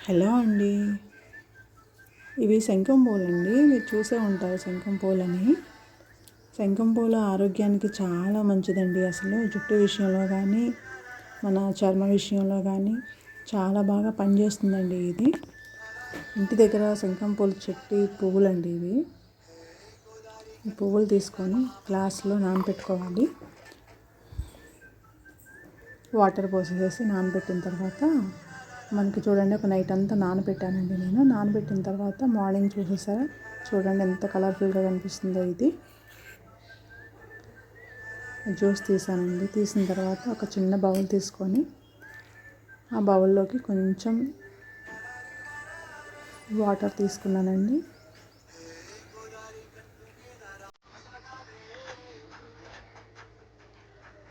Hello అండి. ఇవి శంఖం పూలండి. మీరు చూసే ఉంటారు శంఖం పూలని. శంఖం పూల ఆరోగ్యానికి చాలా మంచిదండి. అసలు జుట్టు విషయంలో కానీ మన చర్మ విషయంలో కానీ చాలా బాగా పనిచేస్తుందండి ఇది. ఇంటి దగ్గర శంఖం పూల చెట్టు పువ్వులండి ఇవి. ఈ పువ్వులు తీసుకొని గ్లాస్లో నానబెట్టుకోవాలి. వాటర్ పోసేసి నానబెట్టిన తర్వాత మనకి చూడండి, ఒక నైట్ అంతా నానబెట్టానండి నేను. నానబెట్టిన తర్వాత మార్నింగ్ చూసేసారా, చూడండి ఎంత కలర్ఫుల్గా కనిపిస్తుందో. ఇది జ్యూస్ తీసానండి. తీసిన తర్వాత ఒక చిన్న బౌల్ తీసుకొని ఆ బౌల్లోకి కొంచెం వాటర్ తీసుకున్నానండి.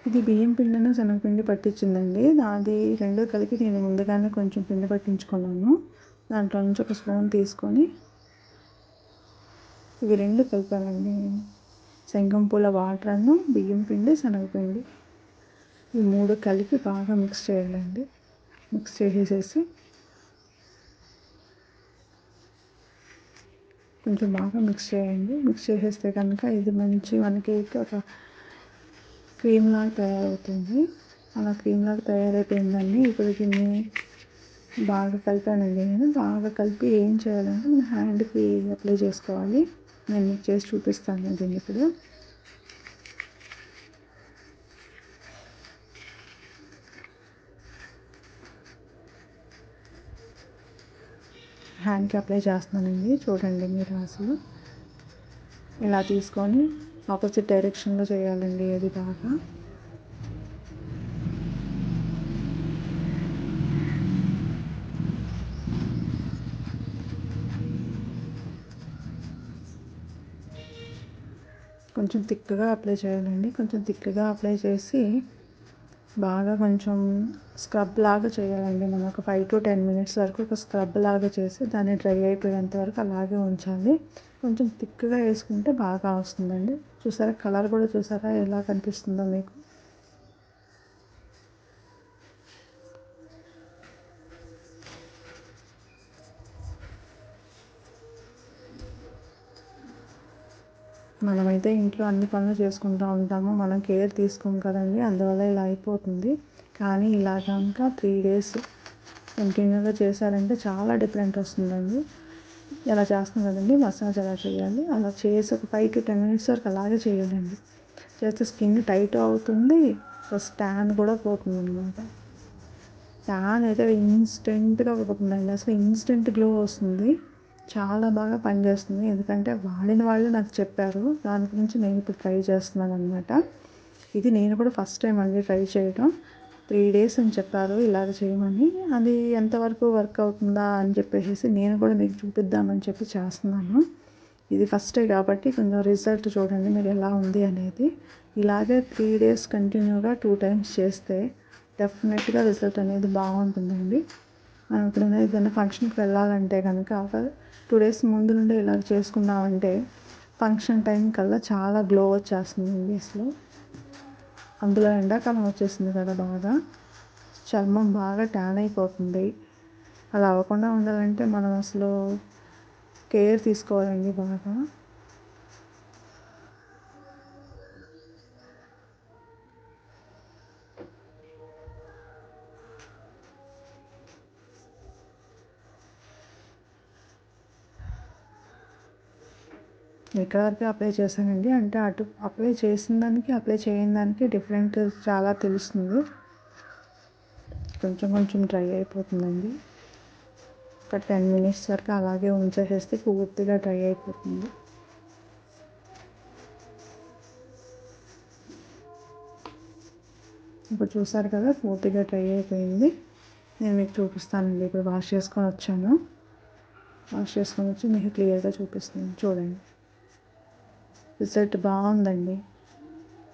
ఇది బియ్యం పిండిను శనగపిండి పట్టించిందండి. అది రెండు కలిపి నేను ముందుగానే కొంచెం పిండి పట్టించుకున్నాను. దాంట్లో నుంచి ఒక స్పూన్ తీసుకొని ఇవి రెండు కలిపానండి. శంఖం పూల వాటర్ను, బియ్యం పిండి, శనగపిండి ఈ మూడు కలిపి బాగా మిక్స్ చేయాలండి. మిక్స్ చేసేసి కొంచెం బాగా మిక్స్ చేయండి. మిక్స్ చేసేస్తే కనుక ఇది మంచి మనకి ఒక క్రీమ్ లాగా తయారవుతుంది. అలా క్రీమ్ లాగా తయారైపోయిందండి. ఇప్పుడు దీన్ని బాగా కలిపానండి నేను. బాగా కలిపి ఏం చేయాలంటే మన హ్యాండ్కి అప్లై చేసుకోవాలి. నేను మీకు చేసి చూపిస్తాను దీన్ని ఇప్పుడు. హ్యాండ్కి అప్లై చేస్తున్నానండి. చూడండి మీరు అసలు ఇలా తీసుకొని ఆపోజిట్ డైరెక్షన్లో చేయాలండి. అది బాగా కొంచెం థిక్గా అప్లై చేయాలండి. కొంచెం థిక్గా అప్లై చేసి బాగా కొంచెం స్క్రబ్ లాగా చేయాలండి. మనం ఒక 5 to 10 minutes వరకు ఒక స్క్రబ్ లాగా చేసి దాన్ని డ్రై అయిపోయేంత వరకు అలాగే ఉంచాలి. కొంచెం థిక్గా వేసుకుంటే బాగా వస్తుందండి. చూసారా, కలర్ కూడా చూసారా ఎలా కనిపిస్తుందో మీకు. మనమైతే ఇంట్లో అన్ని పనులు చేసుకుంటూ ఉంటాము, మనం కేర్ తీసుకోము కదండి, అందువల్ల ఇలా అయిపోతుంది. కానీ ఇలా కనుక 3 days కంటిన్యూగా చేశారంటే చాలా డిఫరెంట్ వస్తుందండి. ఇలా చేస్తాం కదండి, మసాజ్ ఎలా చేయాలి అలా చేసి ఒక 5 to 10 minutes వరకు అలాగే చేయాలండి. చేస్తే స్కిన్ టైట్ అవుతుంది, ట్యాన్ కూడా పోతుంది అనమాట. ట్యాన్ అయితే ఇన్స్టెంట్గా పోతుందండి. అసలు ఇన్స్టెంట్ గ్లో వస్తుంది. చాలా బాగా పనిచేస్తుంది. ఎందుకంటే వాడిన వాళ్ళు నాకు చెప్పారు. దాని గురించి నేను ఇప్పుడు ట్రై చేస్తున్నాను అనమాట. ఇది నేను కూడా ఫస్ట్ టైం అండి ట్రై చేయడం. 3 days అని చెప్పారు ఇలాగ చేయమని. అది ఎంతవరకు వర్క్ అవుతుందా అని చెప్పేసి నేను కూడా మీకు చూపిద్దామని చెప్పి చేస్తున్నాను. ఇది ఫస్టే కాబట్టి కొంచెం రిజల్ట్ చూడండి మీరు ఎలా ఉంది అనేది. ఇలాగే 3 days కంటిన్యూగా 2 times చేస్తే డెఫినెట్గా రిజల్ట్ అనేది బాగుంటుందండి. మనం ఎప్పుడైనా ఏదైనా ఫంక్షన్కి వెళ్ళాలంటే కనుక 2 days ముందు నుండి ఇలా చేసుకున్నామంటే ఫంక్షన్ టైం కల్లా చాలా గ్లో వచ్చేస్తుంది అసలు. అందులో ఎండాకాలం వచ్చేసింది కదా, బాగా చర్మం బాగా ట్యాన్ అయిపోతుంది. అలా అవ్వకుండా ఉండాలంటే మనం అసలు కేర్ తీసుకోవాలండి బాగా. ఎక్కడ వరకు అప్లై చేశానండి అంటే అటు అప్లై చేసిన దానికి అప్లై చేయని దానికి డిఫరెంట్ చాలా తెలుస్తుంది. కొంచెం కొంచెం డ్రై అయిపోతుందండి. ఒక 10 minutes వరకు అలాగే ఉంచేసేస్తే పూర్తిగా డ్రై అయిపోతుంది. ఇప్పుడు చూసారు కదా, పూర్తిగా డ్రై అయిపోయింది. నేను మీకు చూపిస్తానండి. ఇప్పుడు వాష్ చేసుకొని వచ్చాను. వాష్ చేసుకొని వచ్చి మీకు క్లియర్గా చూపిస్తున్నాను. చూడండి, రిజల్ట్ బాగుందండి.